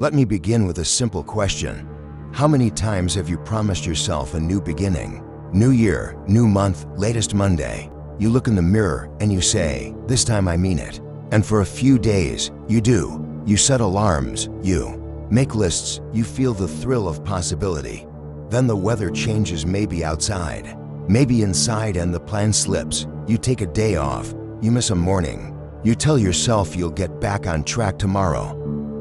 Let me begin with a simple question. How many times have you promised yourself a new beginning? New year, new month, latest Monday. You look in the mirror and you say, "This time I mean it." And for a few days, you do. You set alarms, you make lists, you feel the thrill of possibility. Then the weather changes, maybe outside, maybe inside, and the plan slips. You take a day off, you miss a morning. You tell yourself you'll get back on track tomorrow.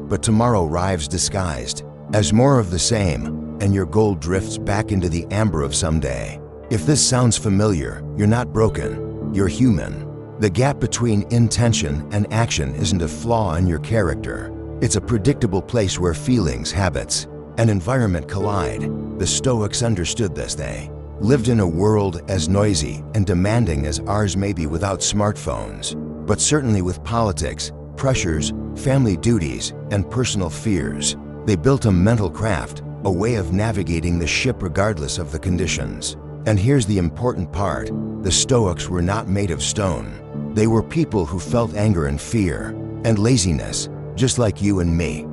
But tomorrow arrives disguised as more of the same, and your goal drifts back into the amber of someday. If this sounds familiar, you're not broken, you're human. The gap between intention and action isn't a flaw in your character. It's a predictable place where feelings, habits, and environment collide. The Stoics understood this. They lived in a world as noisy and demanding as ours, maybe without smartphones, but certainly with politics, pressures, family duties, and personal fears. They built a mental craft, a way of navigating the ship regardless of the conditions. And here's the important part. The Stoics were not made of stone. They were people who felt anger and fear and laziness, just like you and me.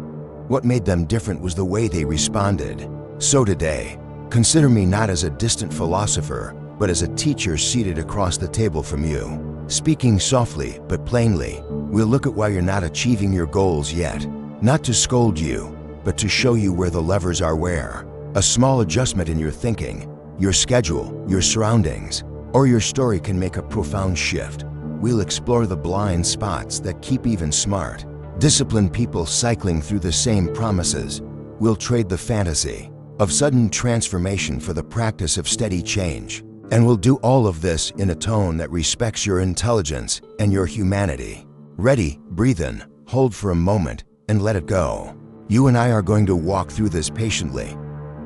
What made them different was the way they responded. So today, consider me not as a distant philosopher, but as a teacher seated across the table from you. Speaking softly but plainly, we'll look at why you're not achieving your goals yet. Not to scold you, but to show you where the levers are, where a small adjustment in your thinking, your schedule, your surroundings, or your story can make a profound shift. We'll explore the blind spots that keep even smart, disciplined people cycling through the same promises. We'll trade the fantasy of sudden transformation for the practice of steady change. And we'll do all of this in a tone that respects your intelligence and your humanity. Ready? Breathe in, hold for a moment, and let it go. You and I are going to walk through this patiently.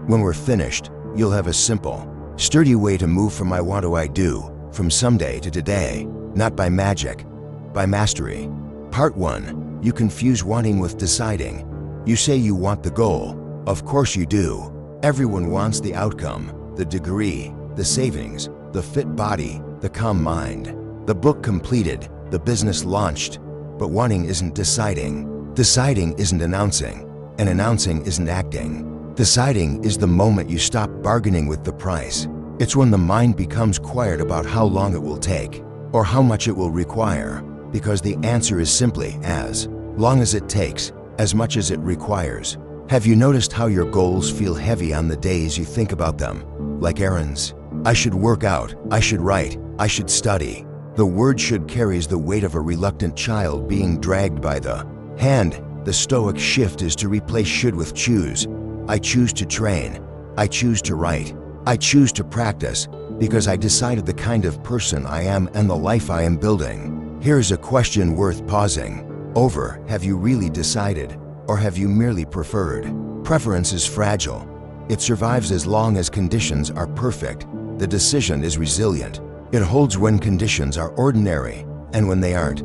When we're finished, you'll have a simple, sturdy way to move from I want to I do, from someday to today, not by magic, by mastery. Part 1. You confuse wanting with deciding. You say you want the goal. Of course you do. Everyone wants the outcome, the degree, the savings, the fit body, the calm mind, the book completed, the business launched. But wanting isn't deciding. Deciding isn't announcing, and announcing isn't acting. Deciding is the moment you stop bargaining with the price. It's when the mind becomes quiet about how long it will take, or how much it will require, because the answer is simply as long as it takes, as much as it requires. Have you noticed how your goals feel heavy on the days you think about them? Like errands. I should work out, I should write, I should study. The word should carries the weight of a reluctant child being dragged by the hand. The Stoic shift is to replace should with choose. I choose to train. I choose to write. I choose to practice, because I decided the kind of person I am and the life I am building. Here's a question worth pausing over. Have you really decided, or have you merely preferred? Preference is fragile. It survives as long as conditions are perfect. The decision is resilient. It holds when conditions are ordinary and when they aren't.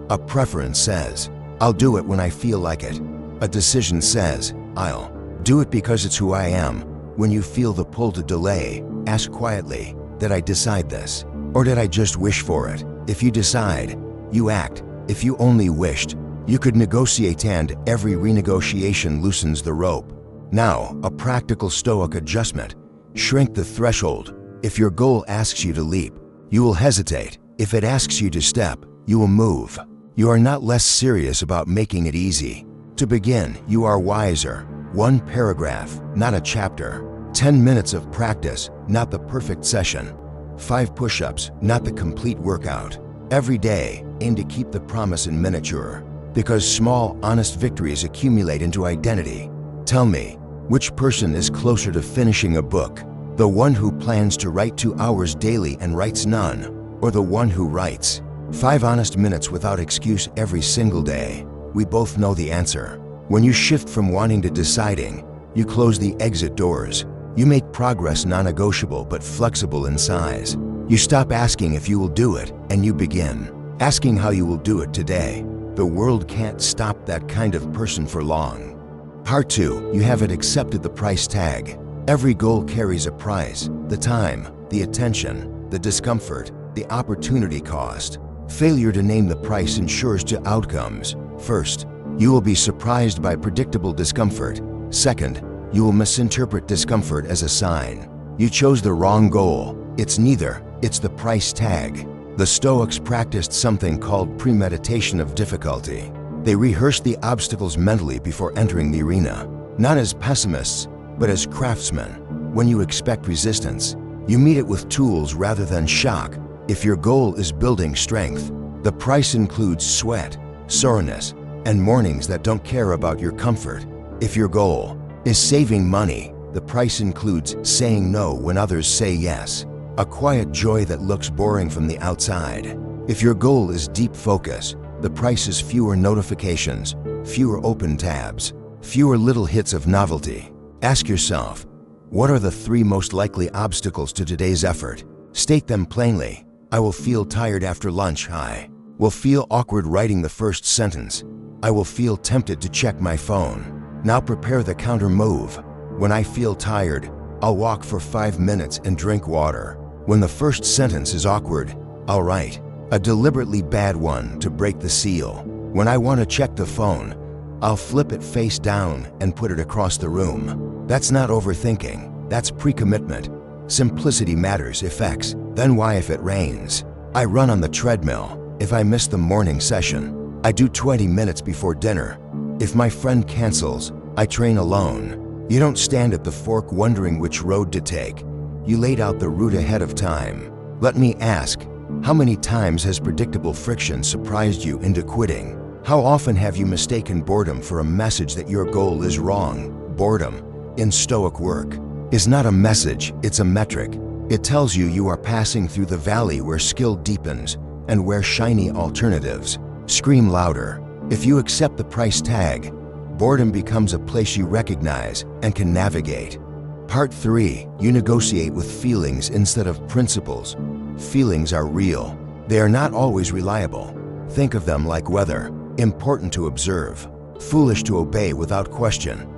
A preference says, I'll do it when I feel like it. A decision says, I'll do it because it's who I am. When you feel the pull to delay, ask quietly, did I decide this? Or did I just wish for it? If you decide, you act. If you only wished, you could negotiate, and every renegotiation loosens the rope. Now, a practical Stoic adjustment. Shrink the threshold. If your goal asks you to leap, you will hesitate. If it asks you to step, you will move. You are not less serious about making it easy. To begin, you are wiser. One paragraph, not a chapter. 10 minutes of practice, not the perfect session. 5 push-ups, not the complete workout. Every day, aim to keep the promise in miniature, because small, honest victories accumulate into identity. Tell me, which person is closer to finishing a book? The one who plans to write 2 hours daily and writes none, or the one who writes 5 honest minutes without excuse every single day? We both know the answer. When you shift from wanting to deciding, you close the exit doors. You make progress non-negotiable but flexible in size. You stop asking if you will do it, and you begin asking how you will do it today. The world can't stop that kind of person for long. Part 2. You haven't accepted the price tag. Every goal carries a price. The time, the attention, the discomfort, the opportunity cost. Failure to name the price ensures 2 outcomes. First, You will be surprised by predictable discomfort. Second, you will misinterpret discomfort as a sign. You chose the wrong goal. It's neither. It's the price tag. The Stoics practiced something called premeditation of difficulty. They rehearsed the obstacles mentally before entering the arena, not as pessimists, but as craftsmen. When you expect resistance, you meet it with tools rather than shock. If your goal is building strength, the price includes sweat, soreness, and mornings that don't care about your comfort. If your goal is saving money, the price includes saying no when others say yes, a quiet joy that looks boring from the outside. If your goal is deep focus, the price is fewer notifications, fewer open tabs, fewer little hits of novelty. Ask yourself, what are the 3 most likely obstacles to today's effort? State them plainly. I will feel tired after lunch. I will feel awkward writing the first sentence. I will feel tempted to check my phone. Now prepare the counter move. When I feel tired, I'll walk for 5 minutes and drink water. When the first sentence is awkward, I'll write a deliberately bad one to break the seal. When I want to check the phone, I'll flip it face down and put it across the room. That's not overthinking, that's pre-commitment. Simplicity matters. If X, then Y if it rains. I run on the treadmill. If I miss the morning session, I do 20 minutes before dinner. If my friend cancels, I train alone. You don't stand at the fork wondering which road to take. You laid out the route ahead of time. Let me ask, how many times has predictable friction surprised you into quitting? How often have you mistaken boredom for a message that your goal is wrong? Boredom, in Stoic work, is not a message, it's a metric. It tells you are passing through the valley where skill deepens and where shiny alternatives scream louder. If you accept the price tag, boredom becomes a place you recognize and can navigate. Part 3, you negotiate with feelings instead of principles. Feelings are real. They are not always reliable. Think of them like weather, important to observe, foolish to obey without question.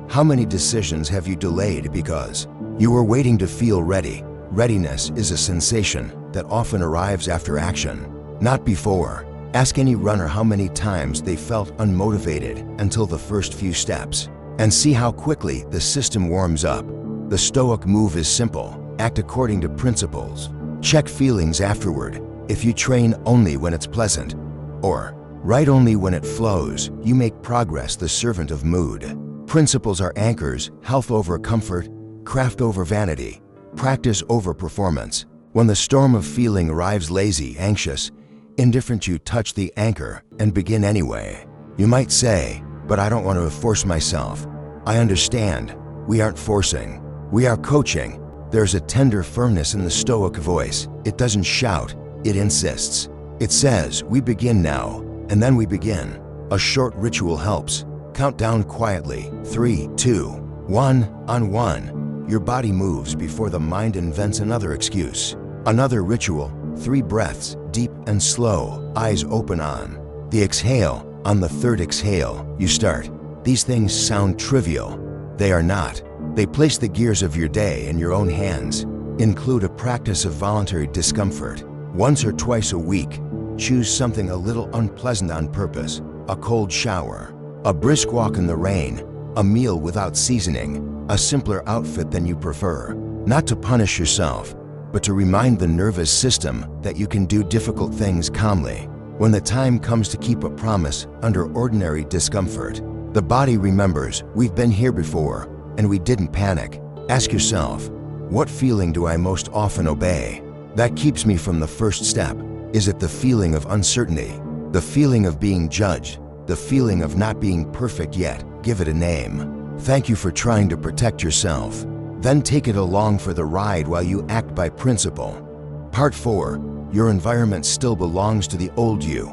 How many decisions have you delayed because you were waiting to feel ready? Readiness is a sensation that often arrives after action, not before. Ask any runner how many times they felt unmotivated until the first few steps, and see how quickly the system warms up. The Stoic move is simple. Act according to principles. Check feelings afterward. If you train only when it's pleasant, or write only when it flows, you make progress the servant of mood. Principles are anchors, health over comfort, craft over vanity, practice over performance. When the storm of feeling arrives lazy, anxious, indifferent, you touch the anchor and begin anyway. You might say, but I don't want to force myself. I understand. We aren't forcing. We are coaching. There's a tender firmness in the Stoic voice. It doesn't shout, it insists. It says, we begin now, and then we begin. A short ritual helps. Count down quietly. 3, 2, 1. On 1, your body moves before the mind invents another excuse. Another ritual. 3 breaths, deep and slow, eyes open on the exhale. On the 3rd exhale, you start. These things sound trivial. They are not. They place the gears of your day in your own hands. Include a practice of voluntary discomfort. Once or twice a week, choose something a little unpleasant on purpose. A cold shower, a brisk walk in the rain, a meal without seasoning, a simpler outfit than you prefer. Not to punish yourself, but to remind the nervous system that you can do difficult things calmly. When the time comes to keep a promise under ordinary discomfort, the body remembers, we've been here before, and we didn't panic. Ask yourself, what feeling do I most often obey? That keeps me from the first step. Is it the feeling of uncertainty? The feeling of being judged? The feeling of not being perfect yet? Give it a name. Thank you for trying to protect yourself. Then take it along for the ride while you act by principle. Part 4, your environment still belongs to the old you.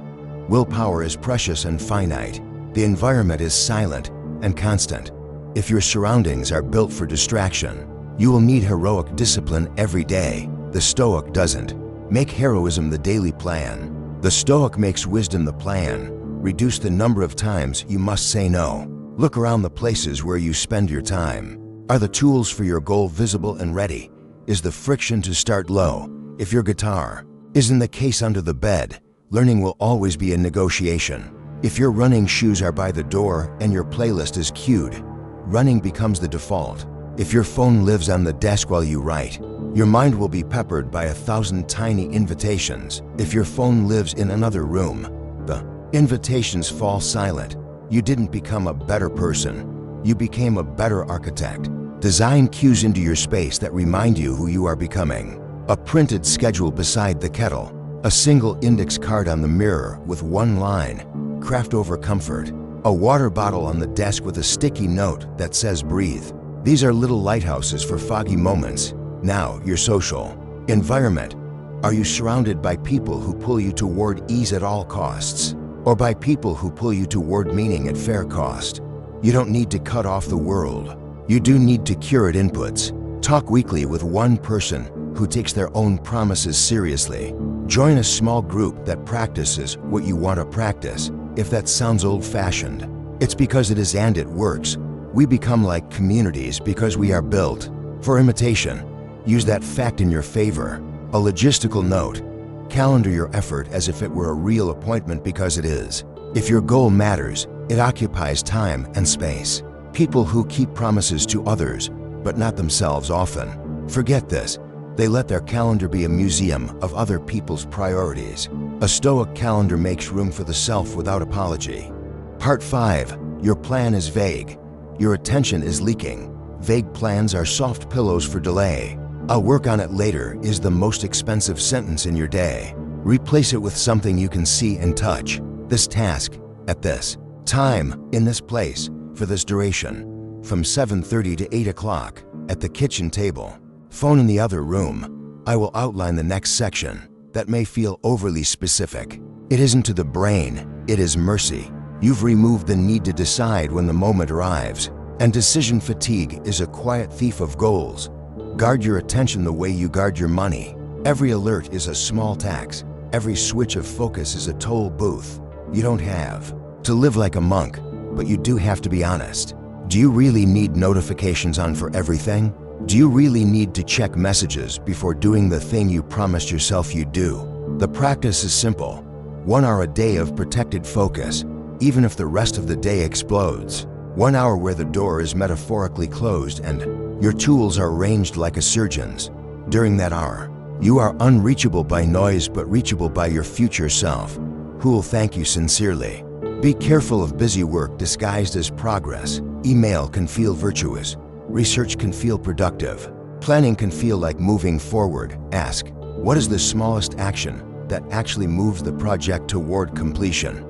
Willpower is precious and finite. The environment is silent and constant. If your surroundings are built for distraction, you will need heroic discipline every day. The Stoic doesn't. Make heroism the daily plan. The Stoic makes wisdom the plan. Reduce the number of times you must say no. Look around the places where you spend your time. Are the tools for your goal visible and ready? Is the friction to start low? If your guitar is in the case under the bed, learning will always be a negotiation. If your running shoes are by the door and your playlist is queued, running becomes the default. If your phone lives on the desk while you write, your mind will be peppered by 1,000 tiny invitations. If your phone lives in another room, the invitations fall silent. You didn't become a better person. You became a better architect. Design cues into your space that remind you who you are becoming. A printed schedule beside the kettle. A single index card on the mirror with one line, craft over comfort. A water bottle on the desk with a sticky note that says breathe. These are little lighthouses for foggy moments. Now, your social environment. Are you surrounded by people who pull you toward ease at all costs? Or by people who pull you toward meaning at fair cost? You don't need to cut off the world. You do need to curate inputs. Talk weekly with one person who takes their own promises seriously. Join a small group that practices what you want to practice. If that sounds old-fashioned, it's because it is and it works. We become like communities because we are built for imitation. Use that fact in your favor. A logistical note. Calendar your effort as if it were a real appointment because it is. If your goal matters, it occupies time and space. People who keep promises to others, but not themselves often, forget this. They let their calendar be a museum of other people's priorities. A Stoic calendar makes room for the self without apology. Part 5. Your plan is vague. Your attention is leaking. Vague plans are soft pillows for delay. "I'll work on it later" is the most expensive sentence in your day. Replace it with something you can see and touch. This task, at this time, in this place, for this duration, from 7:30 to 8 o'clock, at the kitchen table. Phone in the other room. I will outline the next section. That may feel overly specific. It isn't to the brain, it is mercy. You've removed the need to decide when the moment arrives. And decision fatigue is a quiet thief of goals. Guard your attention the way you guard your money. Every alert is a small tax. Every switch of focus is a toll booth. You don't have to live like a monk, but you do have to be honest. Do you really need notifications on for everything? Do you really need to check messages before doing the thing you promised yourself you'd do? The practice is simple. 1 hour a day of protected focus, even if the rest of the day explodes. 1 hour where the door is metaphorically closed and your tools are arranged like a surgeon's. During that hour, you are unreachable by noise but reachable by your future self, who will thank you sincerely. Be careful of busy work disguised as progress. Email can feel virtuous. Research can feel productive. Planning can feel like moving forward. Ask, what is the smallest action that actually moves the project toward completion?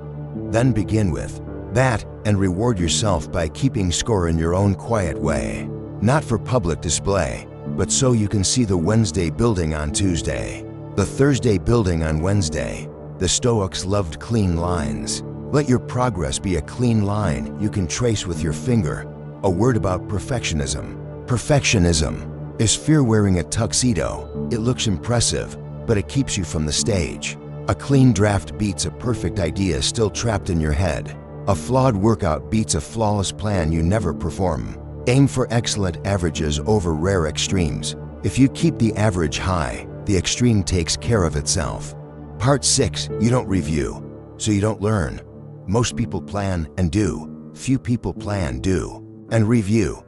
Then begin with that and reward yourself by keeping score in your own quiet way. Not for public display, but so you can see the Wednesday building on Tuesday, the Thursday building on Wednesday. The Stoics loved clean lines. Let your progress be a clean line you can trace with your finger. A word about perfectionism. Perfectionism is fear wearing a tuxedo. It looks impressive, but it keeps you from the stage. A clean draft beats a perfect idea still trapped in your head. A flawed workout beats a flawless plan you never perform. Aim for excellent averages over rare extremes. If you keep the average high, the extreme takes care of itself. Part 6. You don't review, so you don't learn. Most people plan and do. Few people plan, do, and review.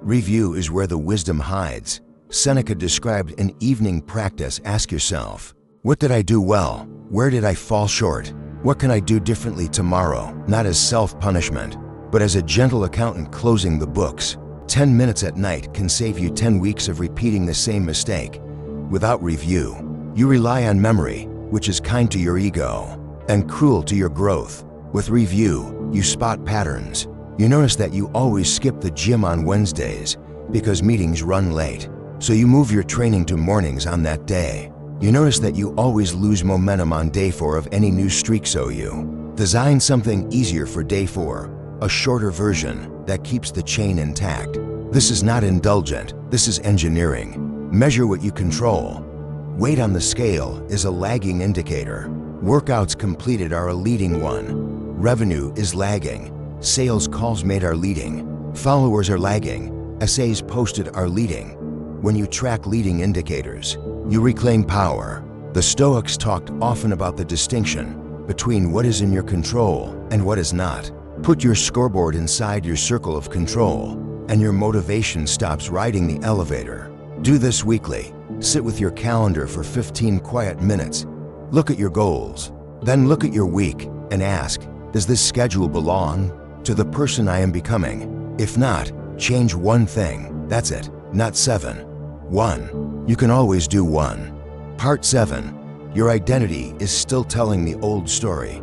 Review is where the wisdom hides. Seneca described an evening practice. Ask yourself, what did I do well? Where did I fall short? What can I do differently tomorrow? Not as self-punishment, but as a gentle accountant closing the books. 10 minutes at night can save you 10 weeks of repeating the same mistake. Without review, you rely on memory, which is kind to your ego and cruel to your growth. With review, you spot patterns. You notice that you always skip the gym on Wednesdays because meetings run late, so you move your training to mornings on that day. You notice that you always lose momentum on day 4 of any new streak, so you design something easier for day 4, a shorter version that keeps the chain intact. This is not indulgent, this is engineering. Measure what you control. Weight on the scale is a lagging indicator. Workouts completed are a leading one. Revenue is lagging. Sales calls made are leading. Followers are lagging. Essays posted are leading. When you track leading indicators, you reclaim power. The Stoics talked often about the distinction between what is in your control and what is not. Put your scoreboard inside your circle of control, and your motivation stops riding the elevator. Do this weekly. Sit with your calendar for 15 quiet minutes. Look at your goals. Then look at your week and ask, does this schedule belong to the person I am becoming? If not, change one thing. That's it. Not 7. 1. You can always do 1. Part 7. Your identity is still telling the old story.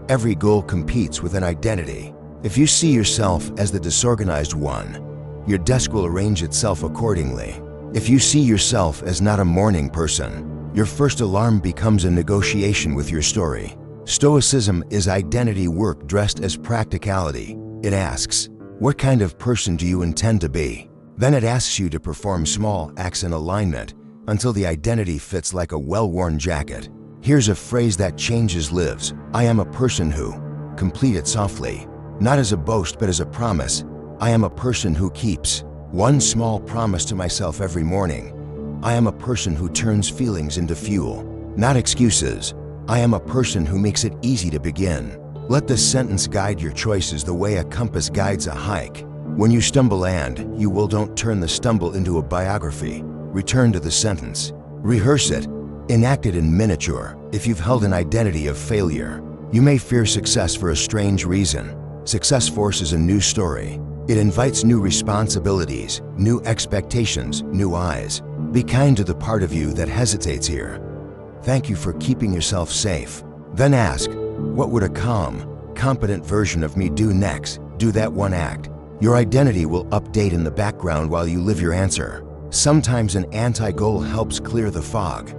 Every goal competes with an identity. If you see yourself as the disorganized one, your desk will arrange itself accordingly. If you see yourself as not a morning person, your first alarm becomes a negotiation with your story. Stoicism is identity work dressed as practicality. It asks, what kind of person do you intend to be? Then it asks you to perform small acts in alignment until the identity fits like a well-worn jacket. Here's a phrase that changes lives. I am a person who. Complete it softly. Not as a boast, but as a promise. I am a person who keeps one small promise to myself every morning. I am a person who turns feelings into fuel, not excuses. I am a person who makes it easy to begin. Let this sentence guide your choices the way a compass guides a hike. When you stumble and you will, don't turn the stumble into a biography. Return to the sentence. Rehearse it. Enact it in miniature. If you've held an identity of failure, you may fear success for a strange reason. Success forces a new story. It invites new responsibilities, new expectations, new eyes. Be kind to the part of you that hesitates here. Thank you for keeping yourself safe. Then ask, what would a calm, competent version of me do next? Do that one act. Your identity will update in the background while you live your answer. Sometimes an anti-goal helps clear the fog.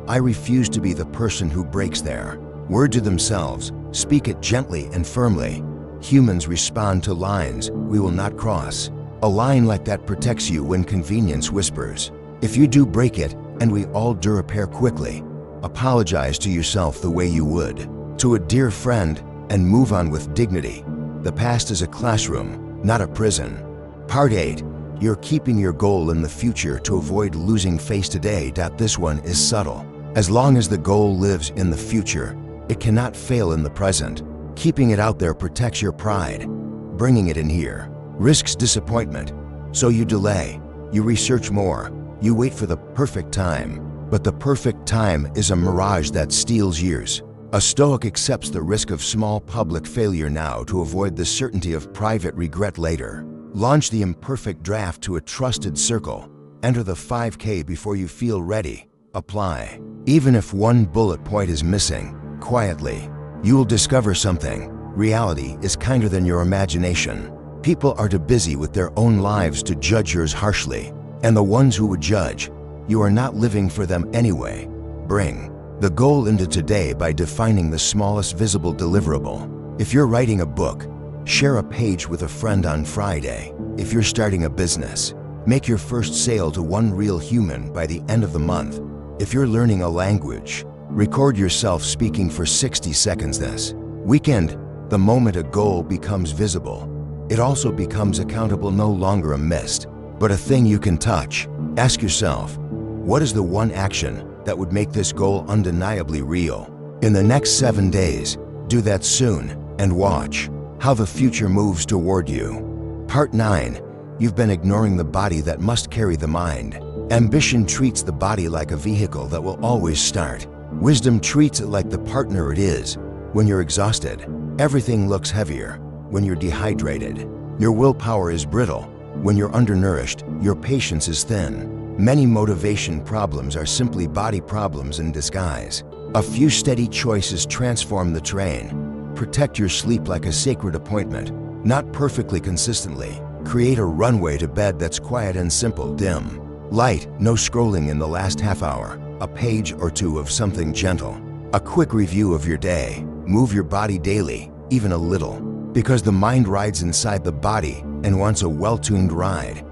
I refuse to be the person who breaks their word to themselves. Speak it gently and firmly. Humans respond to lines we will not cross. A line like that protects you when convenience whispers. If you do break it, and we all do repair quickly, apologize to yourself the way you would to a dear friend and move on with dignity. The past is a classroom, not a prison. Part 8. You're keeping your goal in the future to avoid losing face today. This one is subtle. As long as the goal lives in the future, it cannot fail in the present. Keeping it out there protects your pride. Bringing it in here risks disappointment. So you delay, you research more, you wait for the perfect time. But the perfect time is a mirage that steals years. A Stoic accepts the risk of small public failure now to avoid the certainty of private regret later. Launch the imperfect draft to a trusted circle. Enter the 5K before you feel ready. Apply. Even if one bullet point is missing, quietly, you will discover something. Reality is kinder than your imagination. People are too busy with their own lives to judge yours harshly. And the ones who would judge, you are not living for them anyway. Bring the goal into today by defining the smallest visible deliverable. If you're writing a book, share a page with a friend on Friday. If you're starting a business, make your first sale to one real human by the end of the month. If you're learning a language, record yourself speaking for 60 seconds this weekend. The moment a goal becomes visible, it also becomes accountable, no longer a mist, but a thing you can touch. Ask yourself, what is the one action that would make this goal undeniably real? In the next 7 days, do that soon and watch how the future moves toward you. Part 9. You've been ignoring the body that must carry the mind. Ambition treats the body like a vehicle that will always start. Wisdom treats it like the partner it is. When you're exhausted, everything looks heavier. When you're dehydrated, your willpower is brittle. When you're undernourished, your patience is thin. Many motivation problems are simply body problems in disguise. A few steady choices transform the terrain. Protect your sleep like a sacred appointment, not perfectly consistently. Create a runway to bed that's quiet and simple. Dim light, no scrolling in the last half hour. A page or two of something gentle. A quick review of your day. Move your body daily, even a little, because the mind rides inside the body and wants a well-tuned ride.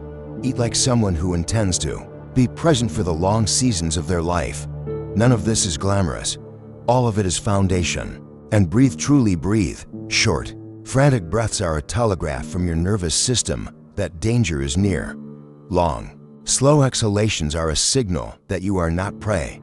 Eat like someone who intends to. Be present for the long seasons of their life. None of this is glamorous. All of it is foundation. And breathe, truly breathe. Short, frantic breaths are a telegraph from your nervous system that danger is near. Long, slow exhalations are a signal that you are not prey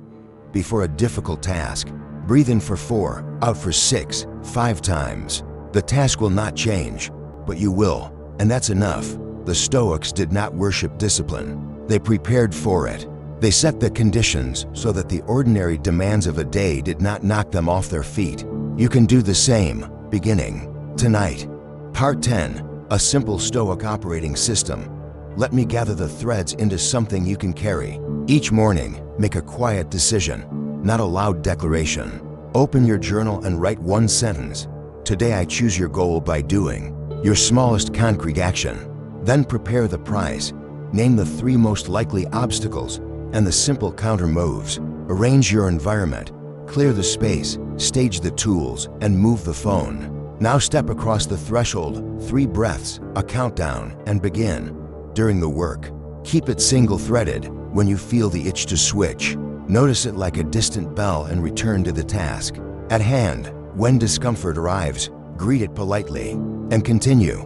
before a difficult task. Breathe in for 4, out for 6, 5 times. The task will not change, but you will, and that's enough. The Stoics did not worship discipline. They prepared for it. They set the conditions so that the ordinary demands of a day did not knock them off their feet. You can do the same, beginning tonight. Part 10. A simple Stoic operating system. Let me gather the threads into something you can carry. Each morning, make a quiet decision, not a loud declaration. Open your journal and write one sentence. Today I choose your goal by doing your smallest concrete action. Then prepare the prize. Name the 3 most likely obstacles and the simple counter moves. Arrange your environment. Clear the space, stage the tools, and move the phone. Now step across the threshold, 3 breaths, a countdown, and begin. During the work, keep it single-threaded. When you feel the itch to switch, notice it like a distant bell and return to the task at hand. When discomfort arrives, greet it politely and continue.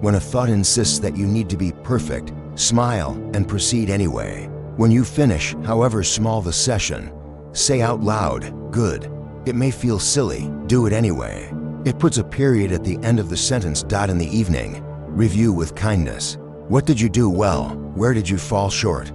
When a thought insists that you need to be perfect, smile and proceed anyway. When you finish, however small the session, say out loud, "Good." It may feel silly, do it anyway. It puts a period at the end of the sentence. In the evening, review with kindness. What did you do well? Where did you fall short?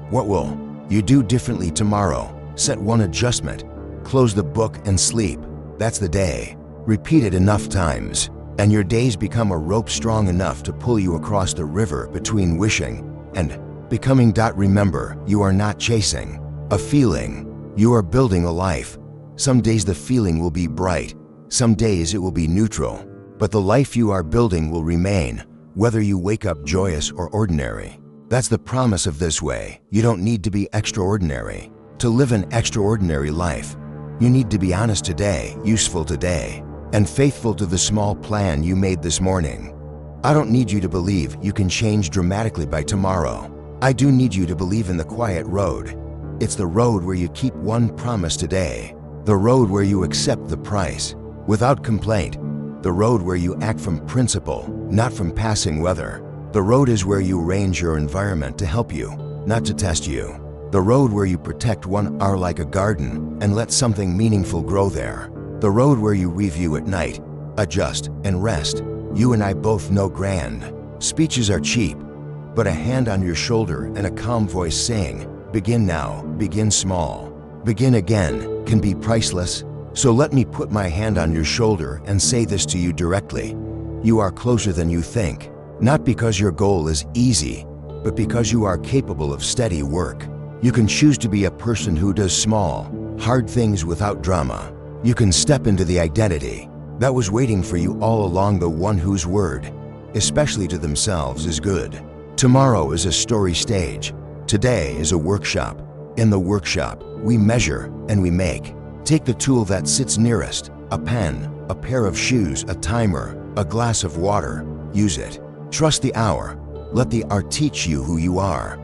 What will you do differently tomorrow? Set one adjustment. Close the book and sleep. That's the day. Repeat it enough times, and your days become a rope strong enough to pull you across the river between wishing and becoming. Remember, you are not chasing a feeling. You are building a life. Some days the feeling will be bright. Some days it will be neutral. But the life you are building will remain, whether you wake up joyous or ordinary. That's the promise of this way. You don't need to be extraordinary to live an extraordinary life. You need to be honest today, useful today, and faithful to the small plan you made this morning. I don't need you to believe you can change dramatically by tomorrow. I do need you to believe in the quiet road. It's the road where you keep one promise today. The road where you accept the price without complaint. The road where you act from principle, not from passing weather. The road is where you arrange your environment to help you, not to test you. The road where you protect one hour like a garden and let something meaningful grow there. The road where you review at night, adjust, and rest. You and I both know grand speeches are cheap, but a hand on your shoulder and a calm voice saying, "Begin now, begin small, begin again," can be priceless. So let me put my hand on your shoulder and say this to you directly. You are closer than you think, not because your goal is easy, but because you are capable of steady work. You can choose to be a person who does small, hard things without drama. You can step into the identity that was waiting for you all along, the one whose word, especially to themselves, is good. Tomorrow is a story stage. Today is a workshop. In the workshop, we measure and we make. Take the tool that sits nearest, a pen, a pair of shoes, a timer, a glass of water. Use it. Trust the hour. Let the art teach you who you are.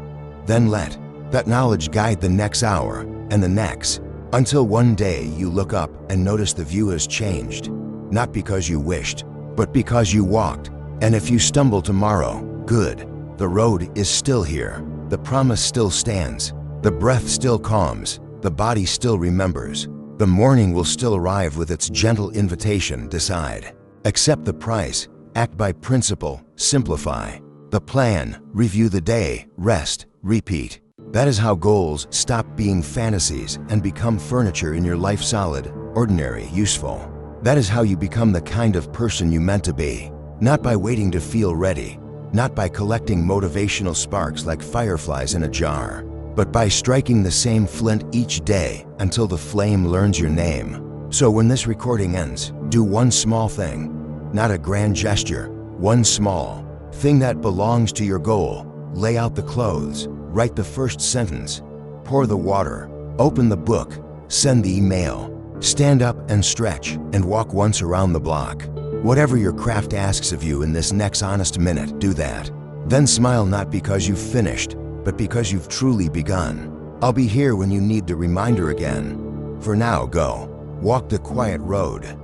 Then let that knowledge guide the next hour and the next, until one day you look up and notice the view has changed. Not because you wished, but because you walked. And if you stumble tomorrow, good. The road is still here. The promise still stands. The breath still calms. The body still remembers. The morning will still arrive with its gentle invitation. Decide. Accept the price. Act by principle. Simplify the plan. Review the day. Rest. Repeat. That is how goals stop being fantasies and become furniture in your life. Solid, ordinary, useful. That is how you become the kind of person you meant to be. Not by waiting to feel ready. Not by collecting motivational sparks like fireflies in a jar, but by striking the same flint each day until the flame learns your name. So when this recording ends, do one small thing, not a grand gesture, one small thing that belongs to your goal. Lay out the clothes, write the first sentence, pour the water, open the book, send the email, stand up and stretch, and walk once around the block. Whatever your craft asks of you in this next honest minute, do that. Then smile, not because you've finished, but because you've truly begun. I'll be here when you need the reminder again. For now, go. Walk the quiet road.